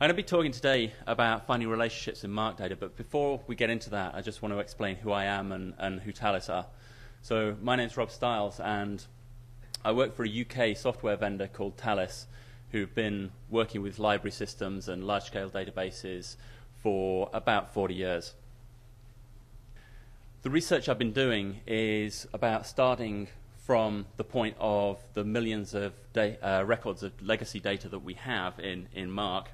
I'm going to be talking today about finding relationships in Marc data, but before we get into that, I just want to explain who I am and who Talis are. So my name's Rob Stiles, and I work for a UK software vendor called Talis, who've been working with library systems and large-scale databases for about 40 years. The research I've been doing is about starting from the point of the millions of records of legacy data that we have in Marc,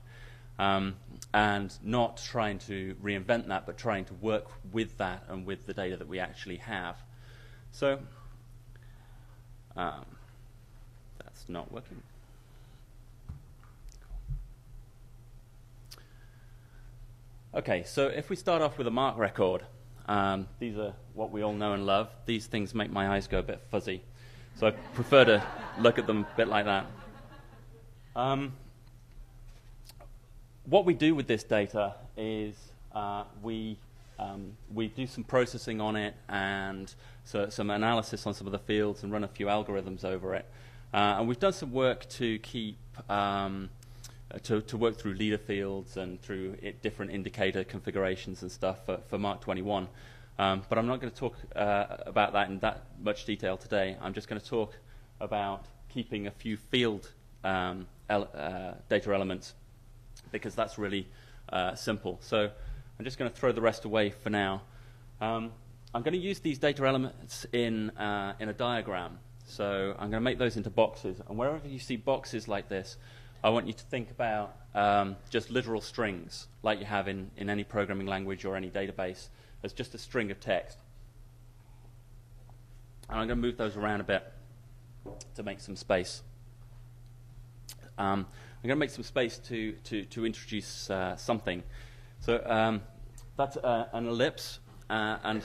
and not trying to reinvent that, but trying to work with that and with the data that we actually have. So that's not working. Okay, so if we start off with a Marc record, these are what we all know and love. These things make my eyes go a bit fuzzy, so I prefer to look at them a bit like that. What we do with this data is we do some processing on it and some analysis on some of the fields and run a few algorithms over it. And we've done some work to keep to work through leader fields and through different indicator configurations and stuff for Marc 21. But I'm not going to talk about that in that much detail today. I'm just going to talk about keeping a few field data elements, because that's really simple. So I'm just going to throw the rest away for now. I'm going to use these data elements in a diagram. So I'm going to make those into boxes. And wherever you see boxes like this, I want you to think about just literal strings, like you have in any programming language or any database, as just a string of text. And I'm going to move those around a bit to make some space. I'm going to make some space to introduce something. So that's an ellipse, and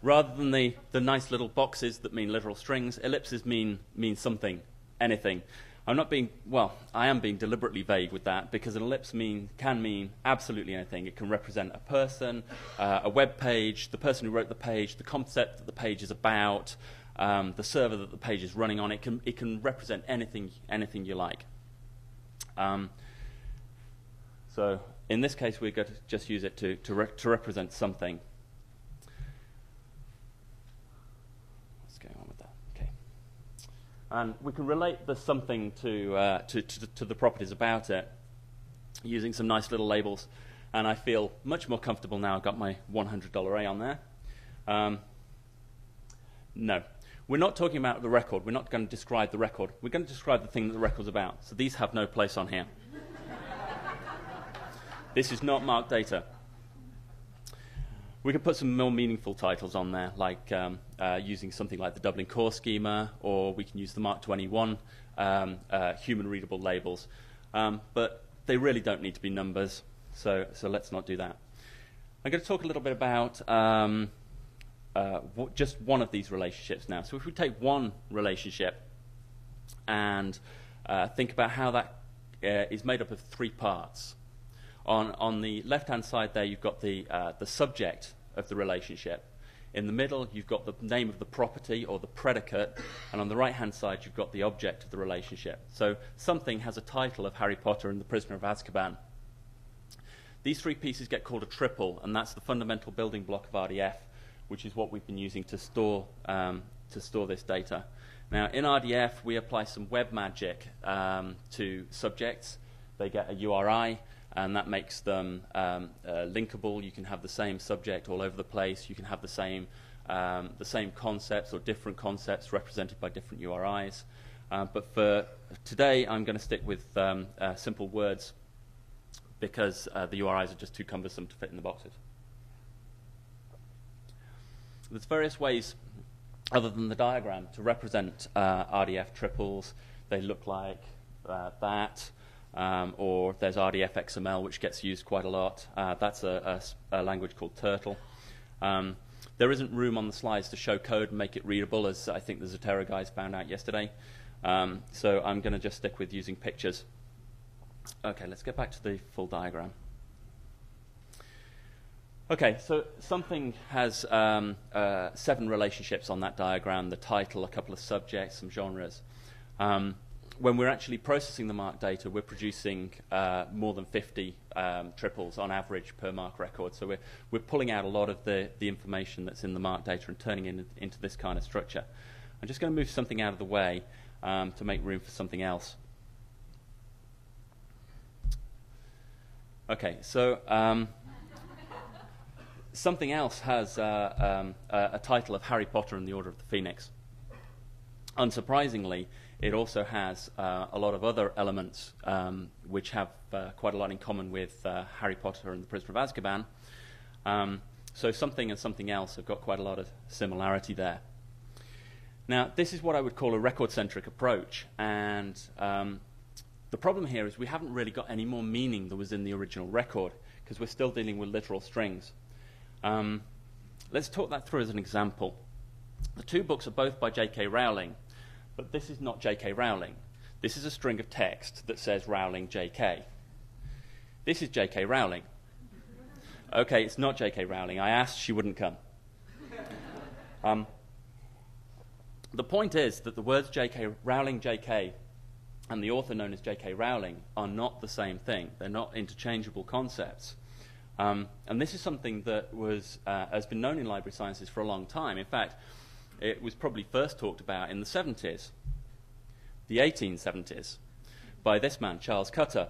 rather than the nice little boxes that mean literal strings, ellipses mean something, anything. I'm not being, well, I am being deliberately vague with that, because an ellipse can mean absolutely anything. It can represent a person, a web page, the person who wrote the page, the concept that the page is about, the server that the page is running on. It can represent anything you like. So in this case, we're going to just use it to represent something. What's going on with that? Okay. And we can relate the something to the properties about it using some nice little labels. And I feel much more comfortable now. I've got my $100 A on there. No. We're not talking about the record. We're not going to describe the record. We're going to describe the thing that the record's about. So these have no place on here. This is not Marc data. We can put some more meaningful titles on there, like using something like the Dublin core schema, or we can use the Marc 21 human-readable labels. But they really don't need to be numbers, so let's not do that. I'm going to talk a little bit about just one of these relationships now. So if we take one relationship and think about how that is made up of three parts. On the left-hand side there, you've got the subject of the relationship. In the middle, you've got the name of the property or the predicate. And on the right-hand side, you've got the object of the relationship. So something has a title of Harry Potter and the Prisoner of Azkaban. These three pieces get called a triple, and that's the fundamental building block of RDF, which is what we've been using to store this data. Now, in RDF, we apply some web magic to subjects. They get a URI, and that makes them linkable. You can have the same subject all over the place. You can have the same concepts or different concepts represented by different URIs. But for today, I'm going to stick with simple words, because the URIs are just too cumbersome to fit in the boxes. There's various ways, other than the diagram, to represent RDF triples. They look like that, or there's RDF XML, which gets used quite a lot. That's a language called Turtle. There isn't room on the slides to show code and make it readable, as I think the Zotero guys found out yesterday. So I'm going to just stick with using pictures. Okay, let's get back to the full diagram. Okay, so something has 7 relationships on that diagram: the title, a couple of subjects, some genres. when we're actually processing the Marc data, we're producing more than 50 triples on average per Marc record. So we're pulling out a lot of the information that's in the Marc data and turning it into this kind of structure. I'm just going to move something out of the way to make room for something else. Okay, so something else has a title of Harry Potter and the Order of the Phoenix. Unsurprisingly, it also has a lot of other elements which have quite a lot in common with Harry Potter and the Prisoner of Azkaban. So something and something else have got quite a lot of similarity there. Now, this is what I would call a record-centric approach, and the problem here is we haven't really got any more meaning than was in the original record, because we're still dealing with literal strings. Let's talk that through as an example. The two books are both by J.K. Rowling, but this is not J.K. Rowling. This is a string of text that says Rowling J.K. This is J.K. Rowling. Okay, it's not J.K. Rowling. I asked, she wouldn't come. The point is that the words J.K. Rowling J.K. and the author known as J.K. Rowling are not the same thing. They're not interchangeable concepts. And this is something that has been known in library sciences for a long time. In fact, it was probably first talked about in the 70s, the 1870s, by this man, Charles Cutter,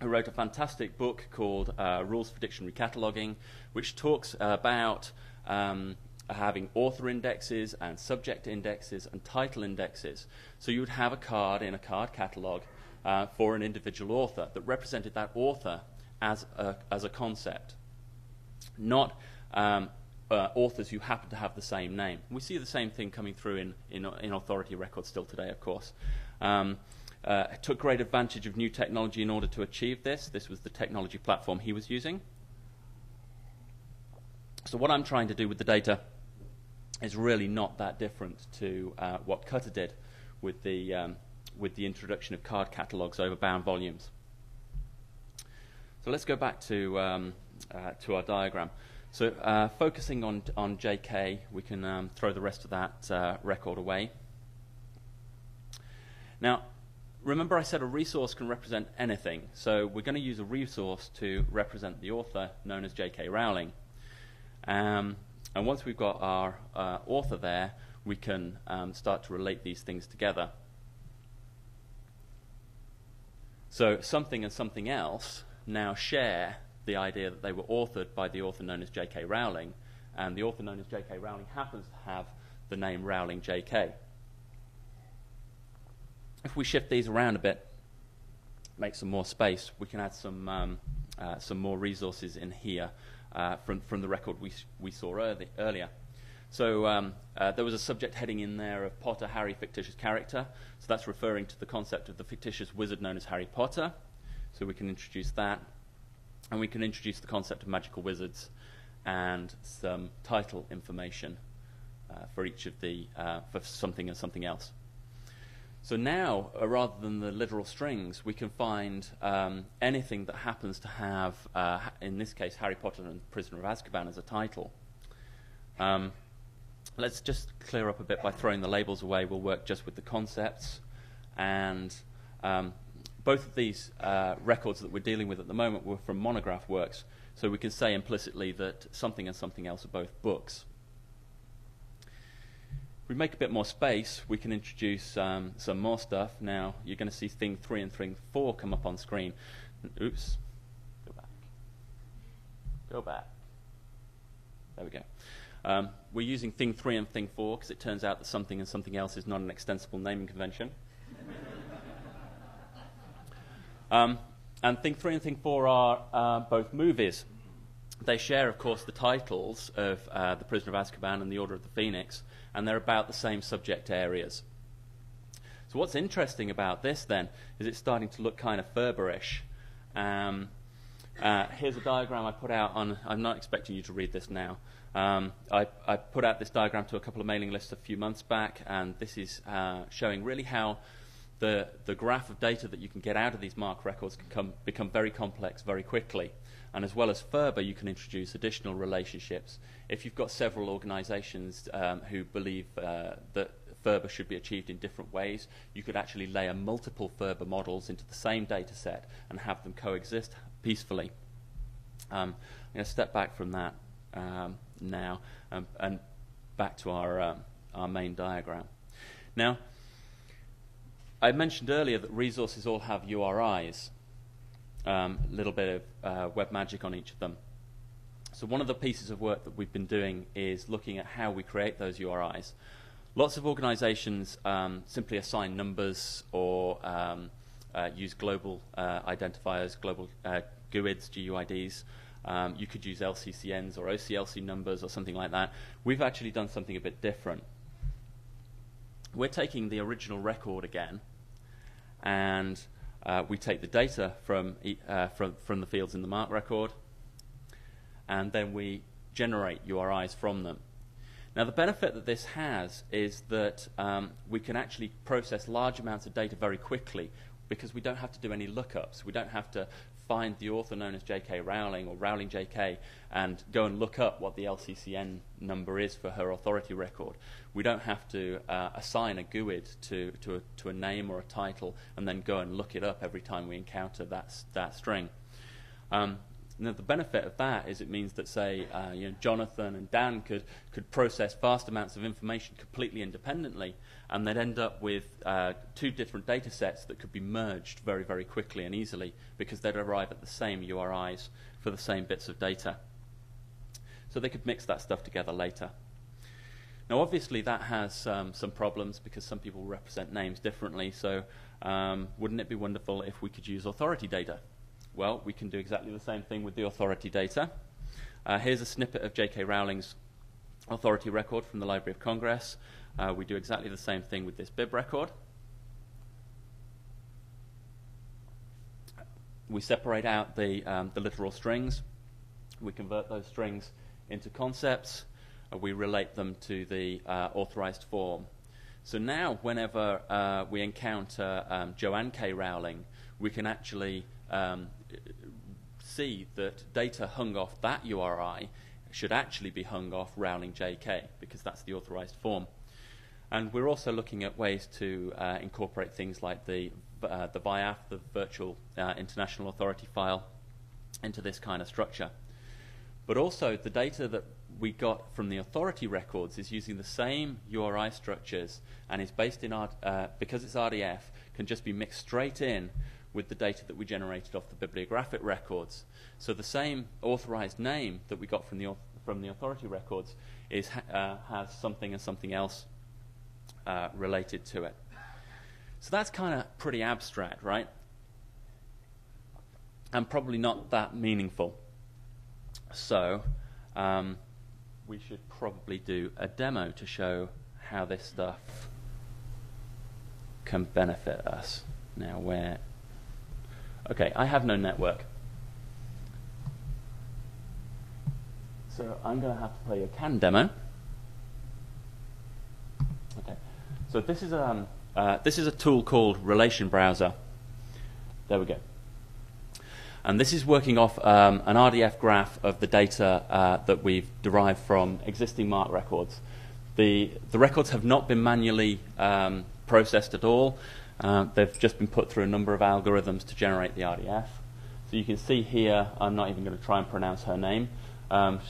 who wrote a fantastic book called Rules for Dictionary Cataloging, which talks about having author indexes and subject indexes and title indexes. So you would have a card in a card catalog for an individual author that represented that author as a concept, not authors who happen to have the same name. We see the same thing coming through in authority records still today, of course. Took great advantage of new technology in order to achieve this. This was the technology platform he was using. So what I'm trying to do with the data is really not that different to what Cutter did with the introduction of card catalogs over bound volumes. So let's go back to our diagram. So focusing on JK, we can throw the rest of that record away. Now, remember I said a resource can represent anything. So we're going to use a resource to represent the author known as J.K. Rowling. And once we've got our author there, we can start to relate these things together. So something and something else now share the idea that they were authored by the author known as J.K. Rowling, and the author known as J.K. Rowling happens to have the name Rowling J.K. If we shift these around a bit, make some more space, we can add some more resources in here from the record we saw earlier. So there was a subject heading in there of Potter, Harry, fictitious character. So that's referring to the concept of the fictitious wizard known as Harry Potter. So we can introduce that. And we can introduce the concept of magical wizards and some title information for each of the, for something and something else. So now, rather than the literal strings, we can find anything that happens to have, in this case, Harry Potter and the Prisoner of Azkaban as a title. Let's just clear up a bit by throwing the labels away. We'll work just with the concepts. And both of these records that we're dealing with at the moment were from monograph works. So we can say implicitly that something and something else are both books. If we make a bit more space, we can introduce some more stuff. Now, you're going to see thing 3 and thing 4 come up on screen. Oops. Go back. Go back. There we go. We're using thing 3 and thing 4 because it turns out that something and something else is not an extensible naming convention. And thing 3 and thing 4 are both movies. They share, of course, the titles of The Prisoner of Azkaban and The Order of the Phoenix, and they're about the same subject areas. So what's interesting about this, then, is it's starting to look kind of Ferberish. Here's a diagram I put out on... I'm not expecting you to read this now. I put out this diagram to a couple of mailing lists a few months back, and this is showing really how the graph of data that you can get out of these Marc records can become very complex very quickly. And as well as Ferber, you can introduce additional relationships. If you've got several organizations who believe that Ferber should be achieved in different ways. You could actually layer multiple Ferber models into the same data set and have them coexist peacefully. I'm going to step back from that now and back to our main diagram. Now, I mentioned earlier that resources all have URIs, a little bit of web magic on each of them. So one of the pieces of work that we've been doing is looking at how we create those URIs. Lots of organizations simply assign numbers or use global identifiers, global GUIDs, GUIDs. You could use LCCNs or OCLC numbers or something like that. We've actually done something a bit different. We're taking the original record again, and we take the data from the fields in the Marc record, and then we generate URIs from them. Now, the benefit that this has is that we can actually process large amounts of data very quickly because we don't have to do any lookups. We don't have to find the author known as J.K. Rowling or Rowling J.K. and go and look up what the LCCN number is for her authority record. We don't have to assign a GUID to a name or a title and then go and look it up every time we encounter that string. Now, the benefit of that is it means that, say, Jonathan and Dan could process vast amounts of information completely independently, and they'd end up with two different data sets that could be merged very, very quickly and easily because they'd arrive at the same URIs for the same bits of data. So they could mix that stuff together later. Now, obviously, that has some problems because some people represent names differently, so wouldn't it be wonderful if we could use authority data? Well, we can do exactly the same thing with the authority data. Here's a snippet of J.K. Rowling's authority record from the Library of Congress. We do exactly the same thing with this bib record. We separate out the literal strings. We convert those strings into concepts. We relate them to the authorized form. So now, whenever we encounter Joanne K. Rowling, we can actually see that data hung off that URI should actually be hung off Rowling JK because that's the authorized form. And we're also looking at ways to incorporate things like the VIAF, the Virtual International Authority file, into this kind of structure. But also the data that we got from the authority records is using the same URI structures and is based in, because it's RDF, can just be mixed straight in with the data that we generated off the bibliographic records. So the same authorized name that we got from the authority records has something and something else related to it. So that's kind of pretty abstract, right? And probably not that meaningful. So we should probably do a demo to show how this stuff can benefit us. Now, okay, I have no network. So I'm going to have to play a CAN demo. Okay, so this is a tool called Relation Browser. There we go. And this is working off an RDF graph of the data that we've derived from existing Marc records. The records have not been manually processed at all. They've just been put through a number of algorithms to generate the RDF. So you can see here, I'm not even going to try and pronounce her name. French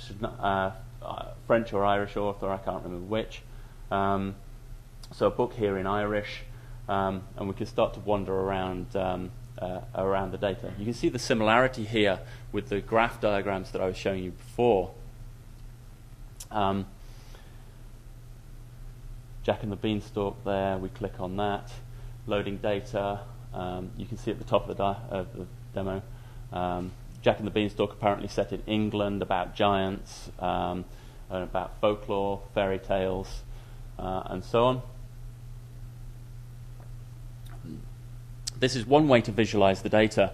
or Irish author, I can't remember which. So a book here in Irish, and we can start to wander around the data. You can see the similarity here with the graph diagrams that I was showing you before. Jack and the Beanstalk there, we click on that. Loading data, you can see at the top of the demo. Jack and the Beanstalk apparently set in England, about giants, and about folklore, fairy tales, and so on. This is one way to visualize the data.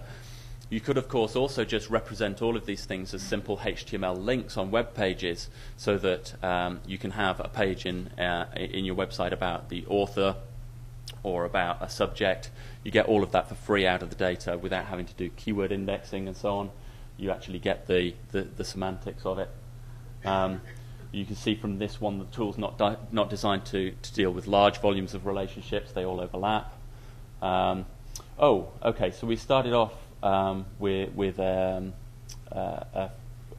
You could, of course, also just represent all of these things as simple HTML links on web pages so that you can have a page in your website about the author or about a subject. You get all of that for free out of the data without having to do keyword indexing and so on. You actually get the semantics of it. You can see from this one the tool's not designed to deal with large volumes of relationships. They all overlap. Oh, okay, so we started off with an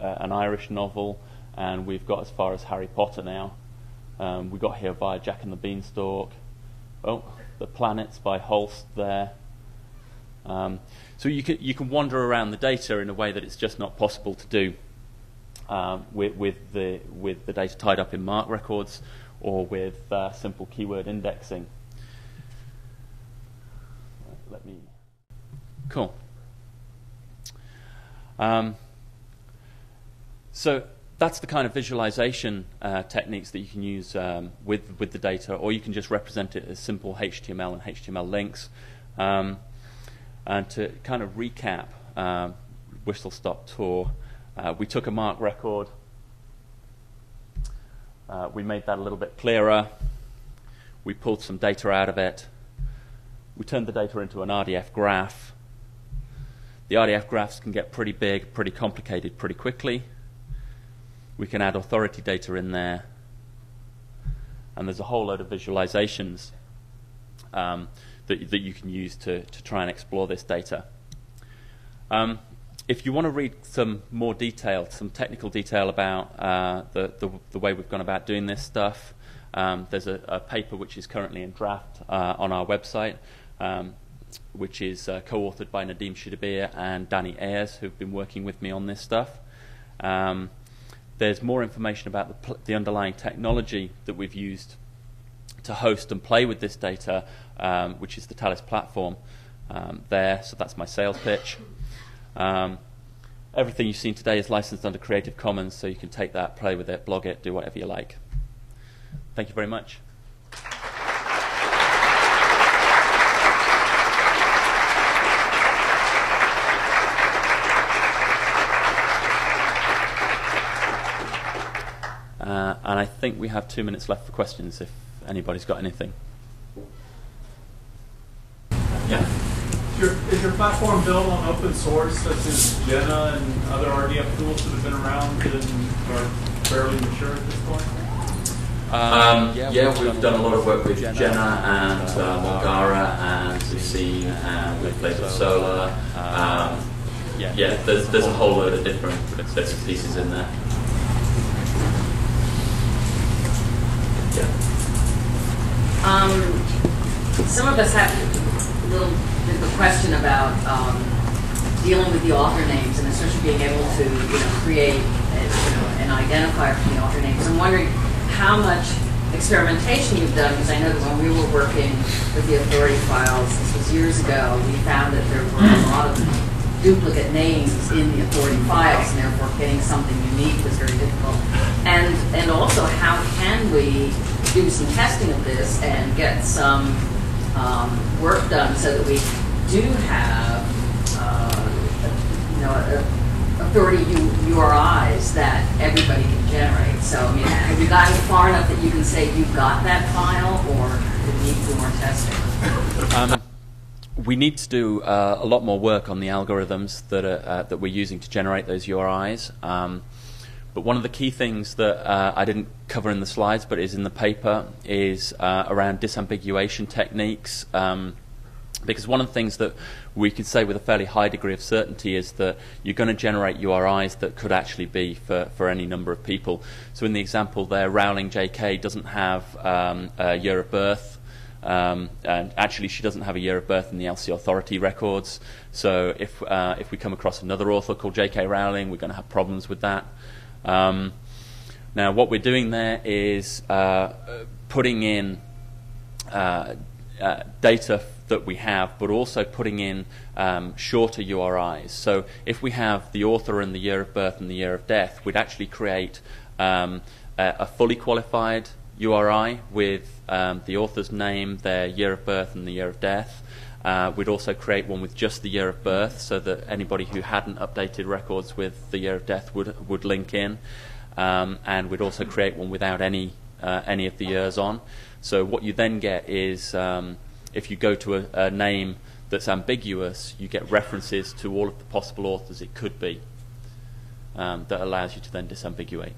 Irish novel, and we've got as far as Harry Potter now. We got here via Jack and the Beanstalk. Oh, The Planets by Holst there. So you can wander around the data in a way that it's just not possible to do with the data tied up in Marc records or with simple keyword indexing. Cool. So that's the kind of visualization techniques that you can use with the data, or you can just represent it as simple HTML and HTML links. And to kind of recap Whistle Stop Tour, we took a Marc record, we made that a little bit clearer, we pulled some data out of it, we turned the data into an RDF graph. The RDF graphs can get pretty big, pretty complicated pretty quickly. We can add authority data in there, and there's a whole load of visualizations that you can use to try and explore this data. If you want to read some more detail, some technical detail about the way we've gone about doing this stuff, there's a paper which is currently in draft on our website, which is co-authored by Nadim Shidabir and Danny Ayers, who've been working with me on this stuff. There's more information about the underlying technology that we've used to host and play with this data, which is the Talis platform there. So that's my sales pitch. Everything you've seen today is licensed under Creative Commons, so you can take that, play with it, blog it, do whatever you like. Thank you very much. And I think we have 2 minutes left for questions if anybody's got anything. Yeah. Is your platform built on open source, such as Jenna and other RDF tools that have been around and are fairly mature at this point? Yeah, we've done a lot of work with Jenna and Morgara and Lucene, and we've played with Solar. Yeah, there's a whole load of different bits and pieces in there. Some of us have a little bit of a question about dealing with the author names, and especially being able to create an identifier for the author names. I'm wondering how much experimentation you've done, because I know that when we were working with the authority files, this was years ago, we found that there were a lot of duplicate names in the authority files, and therefore getting something unique was very difficult. And also, how can we do some testing of this and get some work done so that we do have authority URIs that everybody can generate. So, I mean, have you gotten far enough that you can say you've got that file, or do we need to do more testing? We need to do a lot more work on the algorithms that we're using to generate those URIs. But one of the key things that I didn't cover in the slides, but is in the paper, is around disambiguation techniques. Because one of the things that we could say with a fairly high degree of certainty is that you're going to generate URIs that could actually be for any number of people. So in the example there, Rowling JK doesn't have a year of birth. And actually, she doesn't have a year of birth in the LC Authority records. So if we come across another author called J.K. Rowling, we're going to have problems with that. Now, what we're doing there is putting in data that we have, but also putting in shorter URIs. So if we have the author and the year of birth and the year of death, we'd actually create a fully qualified URI with the author's name, their year of birth, and the year of death. We'd also create one with just the year of birth, so that anybody who hadn't updated records with the year of death would link in. And we'd also create one without any of the years on. So what you then get is, if you go to a name that's ambiguous, you get references to all of the possible authors it could be. That allows you to then disambiguate.